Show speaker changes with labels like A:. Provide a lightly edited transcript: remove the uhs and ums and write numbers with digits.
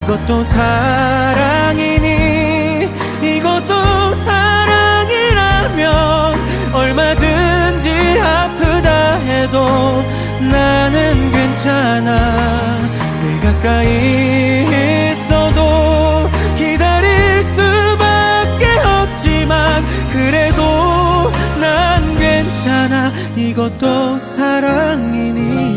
A: 이것도 사랑이니 이것도 사랑이라면 얼마든지 아프다 해도 나는 괜찮아. 늘 가까이 있어도 기다릴 수밖에 없지만 그래도 난 괜찮아. 이것도 사랑이니까.